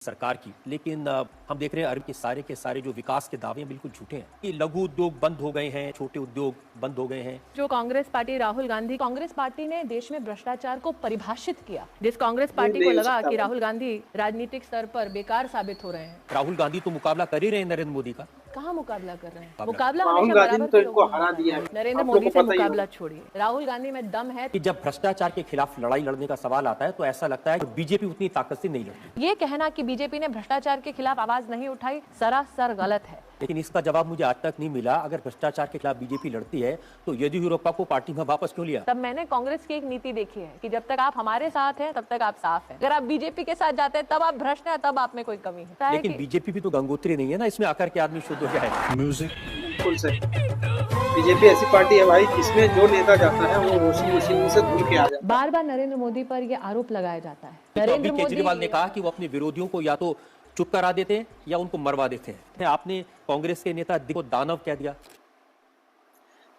सरकार की। लेकिन हम देख रहे हैं अरब के सारे जो विकास के दावे हैं बिल्कुल झूठे हैं कि लघु उद्योग बंद हो गए हैं, छोटे उद्योग बंद हो गए हैं। जो कांग्रेस पार्टी राहुल गांधी, कांग्रेस पार्टी ने देश में भ्रष्टाचार को परिभाषित किया। जिस कांग्रेस पार्टी को लगा कि राहुल गांधी राजनीतिक स्तर पर बेकार साबित हो रहे हैं। राहुल गांधी तो मुकाबला कर ही रहे हैं नरेंद्र मोदी का। कहाँ मुकाबला कर रहे हैं? मुकाबला राहुल गांधी ने तो इनको हरा दिया है। नरेंद्र मोदी से मुकाबला छोड़िए, राहुल गांधी में दम है। कि जब भ्रष्टाचार के खिलाफ लड़ाई लड़ने का सवाल आता है तो ऐसा लगता है कि बीजेपी उतनी ताकत से नहीं लड़ती। ये कहना कि बीजेपी ने भ्रष्टाचार के खिलाफ आवाज नहीं उठाई सरासर गलत है। लेकिन इसका जवाब मुझे आज तक नहीं मिला। अगर भ्रष्टाचार के खिलाफ बीजेपी लड़ती है तो येदियुरप्पा को पार्टी में वापस क्यों लिया? तब मैंने कांग्रेस की एक नीति देखी है कि जब तक आप हमारे साथ हैं तब तक आप साफ हैं। अगर आप बीजेपी के साथ जाते हैं तब आप भ्रष्ट हैं, तब आप में कोई कमी है। लेकिन बीजेपी भी तो गंगोत्री नहीं है ना, इसमें आकर के आदमी शुद्ध हो जाए। म्यूजिक बिल्कुल सही। बीजेपी ऐसी पार्टी है भाई जिसमें जो नेता जाता है वो वॉशिंग मशीन से धुल के आ जाता है। बार बार नरेंद्र मोदी पर यह आरोप लगाया जाता है। नरेंद्र केजरीवाल ने कहा कि वो अपने विरोधियों को या तो चुप करा देते हैं या उनको मरवा देते हैं। आपने कांग्रेस के नेता को दानव कह दिया।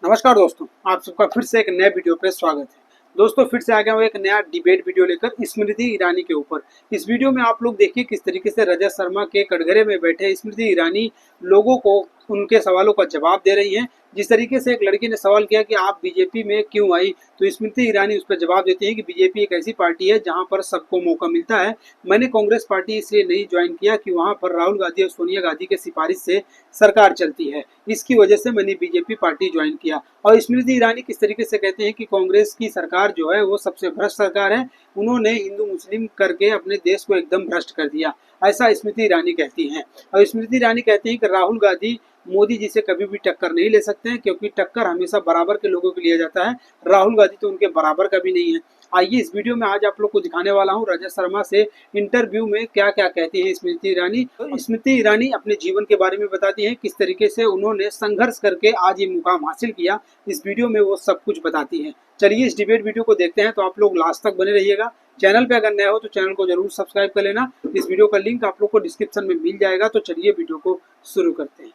नमस्कार दोस्तों, आप सबका फिर से एक नए वीडियो पे स्वागत है। दोस्तों फिर से आ गया हूँ एक नया डिबेट वीडियो लेकर स्मृति ईरानी के ऊपर। इस वीडियो में आप लोग देखिए किस तरीके से रजत शर्मा के कटघरे में बैठे स्मृति ईरानी लोगों को उनके सवालों का जवाब दे रही हैं। जिस तरीके से एक लड़की ने सवाल किया कि आप बीजेपी में क्यों आई, तो स्मृति ईरानी उस पर जवाब देती हैं कि बीजेपी एक ऐसी पार्टी है जहां पर सबको मौका मिलता है। मैंने कांग्रेस पार्टी इसलिए नहीं ज्वाइन किया कि वहां पर राहुल गांधी और सोनिया गांधी के सिफारिश से सरकार चलती है, इसकी वजह से मैंने बीजेपी पार्टी ज्वाइन किया। और स्मृति ईरानी किस तरीके से कहते हैं कि कांग्रेस की सरकार जो है वो सबसे भ्रष्ट सरकार है, उन्होंने हिंदू मुस्लिम करके अपने देश को एकदम भ्रष्ट कर दिया, ऐसा स्मृति ईरानी कहती हैं। और स्मृति ईरानी कहती हैं कि राहुल गांधी मोदी जी से कभी भी टक्कर नहीं ले सकते हैं, क्योंकि टक्कर हमेशा बराबर के लोगों को लिया जाता है। राहुल गांधी तो उनके बराबर का भी नहीं है। आइए इस वीडियो में आज आप लोग को दिखाने वाला हूं रजत शर्मा से इंटरव्यू में क्या क्या कहती है स्मृति ईरानी। स्मृति ईरानी अपने जीवन के बारे में बताती हैं, किस तरीके से उन्होंने संघर्ष करके आज ये मुकाम हासिल किया। इस वीडियो में वो सब कुछ बताती हैं। चलिए इस डिबेट वीडियो को देखते हैं। तो आप लोग लास्ट तक बने रहिएगा। चैनल पे अगर नए हो तो चैनल को जरूर सब्सक्राइब कर लेना। इस वीडियो का लिंक आप लोग को डिस्क्रिप्शन में मिल जाएगा। तो चलिए वीडियो को शुरू करते हैं।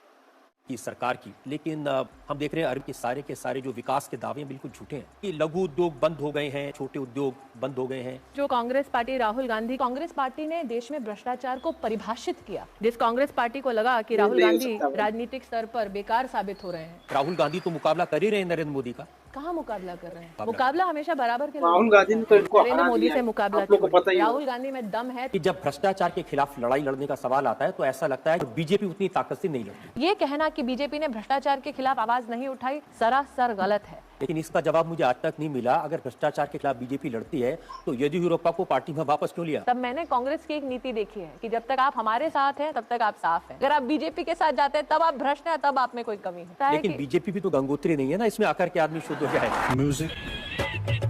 की सरकार की। लेकिन हम देख रहे हैं अरब के सारे जो विकास के दावे हैं बिल्कुल झूठे हैं कि लघु उद्योग बंद हो गए हैं, छोटे उद्योग बंद हो गए हैं। जो कांग्रेस पार्टी राहुल गांधी, कांग्रेस पार्टी ने देश में भ्रष्टाचार को परिभाषित किया। जिस कांग्रेस पार्टी को लगा कि राहुल गांधी राजनीतिक स्तर पर बेकार साबित हो रहे हैं। राहुल गांधी तो मुकाबला कर ही रहे हैं नरेंद्र मोदी का। कहाँ मुकाबला कर रहे हैं? मुकाबला हमेशा बराबर के राहुल गांधी ने तो इनको नरेंद्र मोदी से मुकाबला छोड़िए, राहुल गांधी में दम है। कि जब भ्रष्टाचार के खिलाफ लड़ाई लड़ने का सवाल आता है तो ऐसा लगता है कि बीजेपी उतनी ताकत से नहीं लड़ती। ये कहना कि बीजेपी ने भ्रष्टाचार के खिलाफ आवाज नहीं उठाई सरासर गलत है। लेकिन इसका जवाब मुझे आज तक नहीं मिला। अगर भ्रष्टाचार के खिलाफ बीजेपी लड़ती है तो येदियुरप्पा को पार्टी में वापस क्यों लिया? तब मैंने कांग्रेस की एक नीति देखी है कि जब तक आप हमारे साथ हैं तब तक आप साफ हैं। अगर आप बीजेपी के साथ जाते हैं तब आप भ्रष्ट हैं, तब आप में कोई कमी है। लेकिन बीजेपी भी तो गंगोत्री नहीं है ना, इसमें आकर के आदमी शुद्ध हो जाए। म्यूजिक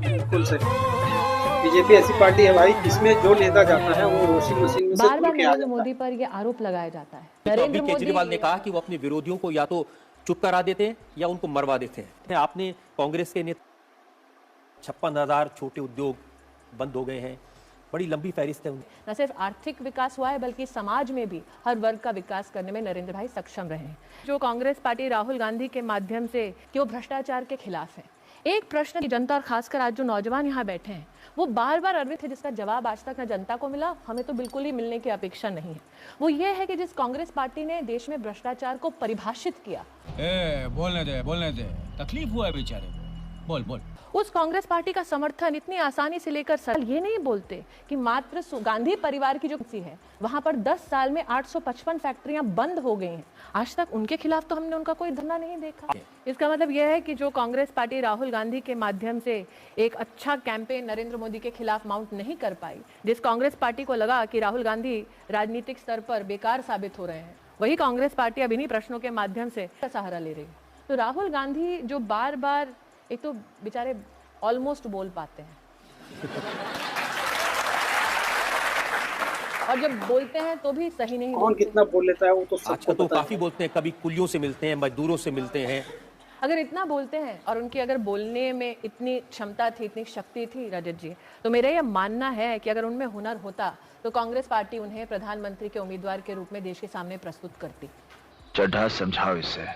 बिल्कुल सही। बीजेपी ऐसी पार्टी है भाई जिसमें जो नेता जाता है वो वॉशिंग मशीन में से धुल के आ जाता है। नरेंद्र मोदी पर यह आरोप लगाया जाता है। नरेंद्र केजरीवाल ने कहा कि वो अपने विरोधियों को या तो चुप करा देते हैं या उनको मरवा देते हैं। आपने कांग्रेस के नेता 56,000 छोटे उद्योग बंद हो गए हैं, बड़ी लंबी फहरिस्त है। न सिर्फ आर्थिक विकास हुआ है बल्कि समाज में भी हर वर्ग का विकास करने में नरेंद्र भाई सक्षम रहे हैं। जो कांग्रेस पार्टी राहुल गांधी के माध्यम से क्यों भ्रष्टाचार के खिलाफ है, एक प्रश्न की जनता और खासकर आज जो नौजवान यहाँ बैठे हैं वो बार बार अरविंद थे, जिसका जवाब आज तक न जनता को मिला, हमें तो बिल्कुल ही मिलने की अपेक्षा नहीं है। वो ये है कि जिस कांग्रेस पार्टी ने देश में भ्रष्टाचार को परिभाषित किया। बोलने दे, तकलीफ हुआ है बेचारे को, बोल बोल। उस कांग्रेस पार्टी का समर्थन इतनी आसानी से लेकर सर ये नहीं बोलते कि मात्र गांधी परिवार की जो सी है वहां पर 10 साल में 855 फैक्ट्रियां बंद हो गई हैं। आज तक उनके खिलाफ तो हमने उनका कोई धरना नहीं देखा। इसका मतलब यह है कि जो कांग्रेस पार्टी राहुल गांधी के माध्यम से एक अच्छा कैंपेन नरेंद्र मोदी के खिलाफ माउंट नहीं कर पाई, जिस कांग्रेस पार्टी को लगा कि राहुल गांधी राजनीतिक स्तर पर बेकार साबित हो रहे हैं, वही कांग्रेस पार्टी अब इन्हीं प्रश्नों के माध्यम से सहारा ले रही है। तो राहुल गांधी जो बार बार, एक तो बेचारे ऑलमोस्ट बोल पाते हैं और जब बोलते हैं तो भी सही नहीं। कौन कितना बोल लेता है वो तो आजकल तो काफी बोलते हैं, कभी कुलियों से मिलते हैं, मजदूरों से मिलते हैं। अगर इतना बोलते हैं और उनकी अगर बोलने में इतनी क्षमता थी, इतनी शक्ति थी रजत जी, तो मेरा यह मानना है कि अगर उनमें हुनर होता तो कांग्रेस पार्टी उन्हें प्रधानमंत्री के उम्मीदवार के रूप में देश के सामने प्रस्तुत करती। चड्ढा समझाओ, इसे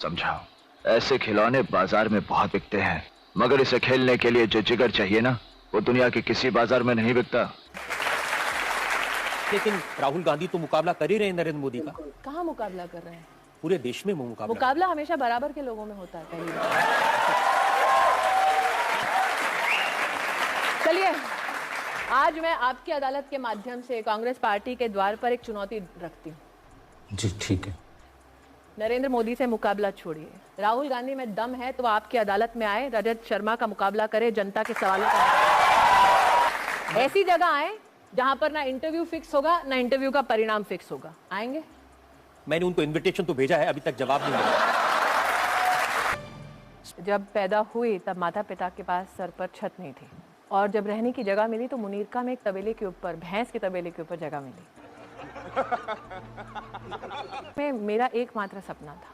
समझाओ। ऐसे खिलौने बाजार में बहुत बिकते हैं, मगर इसे खेलने के लिए जो जिगर चाहिए ना, वो दुनिया के किसी बाजार में नहीं बिकता। लेकिन राहुल गांधी तो मुकाबला कर ही रहे हैं नरेंद्र मोदी का। कहाँ मुकाबला कर रहे हैं? पूरे देश में मुकाबला मुकाबला हमेशा बराबर के लोगों में होता है। पहली बात, चलिए आज मैं आपकी अदालत के माध्यम से कांग्रेस पार्टी के द्वार पर एक चुनौती रखती हूँ। जी ठीक है। नरेंद्र मोदी से मुकाबला छोड़िए, राहुल गांधी में दम है तो आपकी अदालत में आए, रजत शर्मा का मुकाबला करे, जनता के सवालों का। ऐसी जगह आए जहां पर ना इंटरव्यू फिक्स होगा ना इंटरव्यू का परिणाम फिक्स होगा। आएंगे? मैंने उनको इनविटेशन तो भेजा है, अभी तक जवाब नहीं मिला। जब पैदा हुई तब माता पिता के पास सर पर छत नहीं थी, और जब रहने की जगह मिली तो मुनीरका में एक तबेले के ऊपर, भैंस के तबेले के ऊपर जगह मिली। मेरा एकमात्र सपना था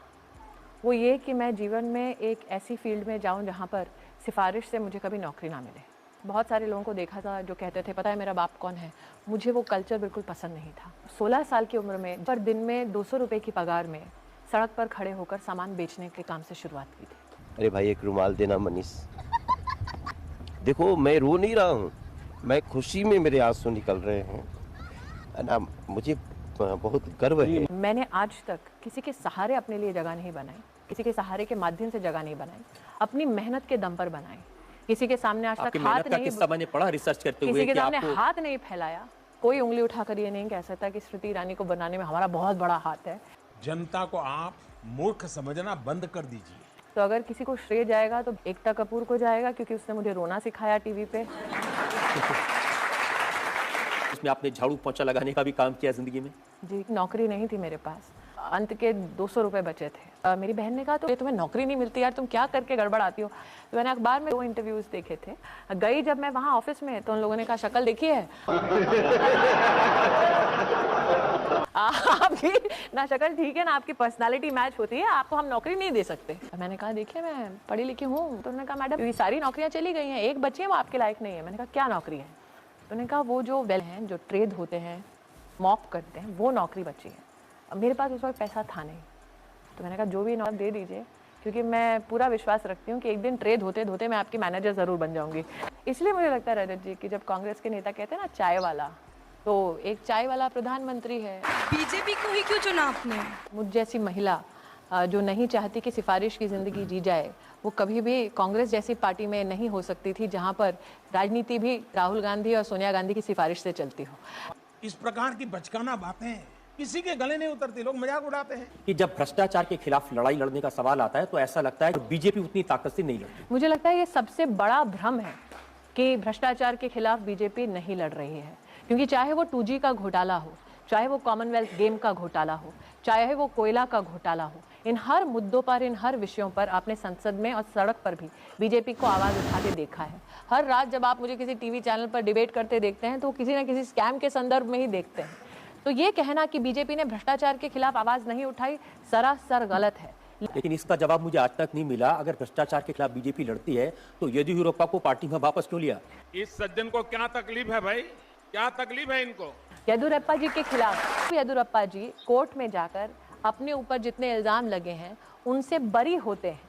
वो ये कि मैं जीवन में एक ऐसी फील्ड में जाऊं जहां पर सिफारिश से मुझे कभी नौकरी ना मिले। बहुत सारे लोगों को देखा था जो कहते थे पता है मेरा बाप कौन है। मुझे वो कल्चर बिल्कुल पसंद नहीं था। 16 साल की उम्र में पर दिन में 200 रुपये की पगार में सड़क पर खड़े होकर सामान बेचने के काम से शुरुआत की थी। अरे भाई एक रुमाल देना मनीष। देखो मैं रो नहीं रहा हूँ, मैं खुशी में मेरे आंसू निकल रहे हैं ना। मुझे बहुत गर्व है। मैंने आज तक किसी के सहारे अपने लिए जगह नहीं बनाई, किसी के सहारे के माध्यम से जगह नहीं बनाई, अपनी मेहनत के दम पर बनाई। किसी के सामने आज तक हाथ नहीं, मैंने पढ़ा रिसर्च करते हुए किसी के सामने हाथ नहीं फैलाया। कोई उंगली उठाकर ये नहीं कह सकता कि स्मृति ईरानी को बनाने में हमारा बहुत बड़ा हाथ है। जनता को आप मूर्ख समझना बंद कर दीजिए। तो अगर किसी को श्रेय जाएगा तो एकता कपूर को जाएगा, क्योंकि उसने मुझे रोना सिखाया टीवी पे। इसमें आपने झाड़ू पोंछा लगाने का भी काम किया जिंदगी में? जी, नौकरी नहीं थी मेरे पास, अंत के 200 रुपए बचे थे। मेरी बहन ने कहा तो तुम्हें नौकरी नहीं मिलती यार, तुम क्या करके गड़बड़ आती हो। तो मैंने अखबार में 2 इंटरव्यूज देखे थे। गई जब मैं वहाँ ऑफिस में तो उन लोगों ने कहा शक्ल देखी है आपकी ना शक्ल ठीक है ना आपकी पर्सनालिटी मैच होती है, आपको हम नौकरी नहीं दे सकते। मैंने कहा देखिए मैं पढ़ी लिखी हूँ। तो उन्होंने कहा मैडम ये सारी नौकरियाँ चली गई हैं, एक बची है वो आपके लायक नहीं है। मैंने कहा क्या नौकरी है? तो उन्होंने कहा वो जो वेल हैं, जो ट्रेड होते हैं, मॉप करते हैं, वो नौकरी बची है। अब मेरे पास उस वक्त पैसा था नहीं, तो मैंने कहा जो भी नौकरी दे दीजिए, क्योंकि मैं पूरा विश्वास रखती हूँ कि एक दिन ट्रेड होते धोते मैं आपकी मैनेजर ज़रूर बन जाऊँगी। इसलिए मुझे लगता है रजत जी कि जब कांग्रेस के नेता कहते हैं ना चाय वाला, तो एक चाय वाला प्रधानमंत्री है। बीजेपी को ही क्यों चुना आपने? मुझ जैसी महिला जो नहीं चाहती कि सिफारिश की ज़िंदगी जी जाए, वो कभी भी कांग्रेस जैसी पार्टी में नहीं हो सकती थी जहाँ पर राजनीति भी राहुल गांधी और सोनिया गांधी की सिफारिश से चलती हो। इस प्रकार की बचकाना बातें किसी के गले नहीं उतरती, लोग मजाक उड़ाते हैं। कि जब भ्रष्टाचार के खिलाफ लड़ाई लड़ने का सवाल आता है तो ऐसा लगता है कि बीजेपी उतनी ताकत से नहीं लड़ती। मुझे लगता है ये सबसे बड़ा भ्रम है कि भ्रष्टाचार के खिलाफ बीजेपी नहीं लड़ रही है, क्योंकि चाहे वो 2G का घोटाला हो, चाहे वो कॉमनवेल्थ गेम का घोटाला हो, चाहे वो कोयला का घोटाला हो, इन हर मुद्दों पर, इन हर विषयों पर आपने संसद में और सड़क पर भी बीजेपी को आवाज़ उठाते देखा है। हर रात जब आप मुझे किसी टीवी चैनल पर डिबेट करते देखते हैं तो किसी न किसी स्कैम के संदर्भ में ही देखते हैं। तो ये कहना कि बीजेपी ने भ्रष्टाचार के खिलाफ आवाज़ नहीं उठाई सरासर गलत है। लेकिन इसका जवाब मुझे आज तक नहीं मिला। अगर भ्रष्टाचार के खिलाफ बीजेपी लड़ती है तो येदियुरप्पा को पार्टी में वापस क्यों लिया? इस सज्जन को क्या तकलीफ है भाई, क्या तकलीफ है इनको? येदियुरप्पा जी के खिलाफ येदियुरप्पा जी कोर्ट में जाकर अपने ऊपर जितने इल्ज़ाम लगे हैं उनसे बरी होते हैं।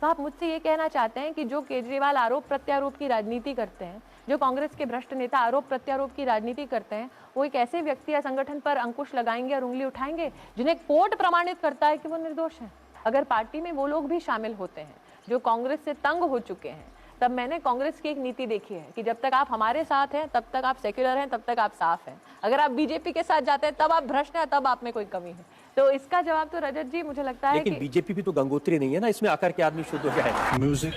तो आप मुझसे ये कहना चाहते हैं कि जो केजरीवाल आरोप प्रत्यारोप की राजनीति करते हैं, जो कांग्रेस के भ्रष्ट नेता आरोप प्रत्यारोप की राजनीति करते हैं, वो एक ऐसे व्यक्ति या संगठन पर अंकुश लगाएंगे और उंगली उठाएंगे जिन्हें कोर्ट प्रमाणित करता है कि वो निर्दोष हैं। अगर पार्टी में वो लोग भी शामिल होते हैं जो कांग्रेस से तंग हो चुके हैं, तब मैंने कांग्रेस की एक नीति देखी है कि जब तक आप हमारे साथ हैं तब तक आप सेक्युलर हैं, तब तक आप साफ हैं। अगर आप बीजेपी के साथ जाते हैं तब आप भ्रष्ट हैं, तब आप में कोई कमी है। तो इसका जवाब तो रजत जी मुझे लगता है लेकिन कि बीजेपी भी तो गंगोत्री नहीं है ना, इसमें आकर के आदमी शुद्ध हो जाए। म्यूजिक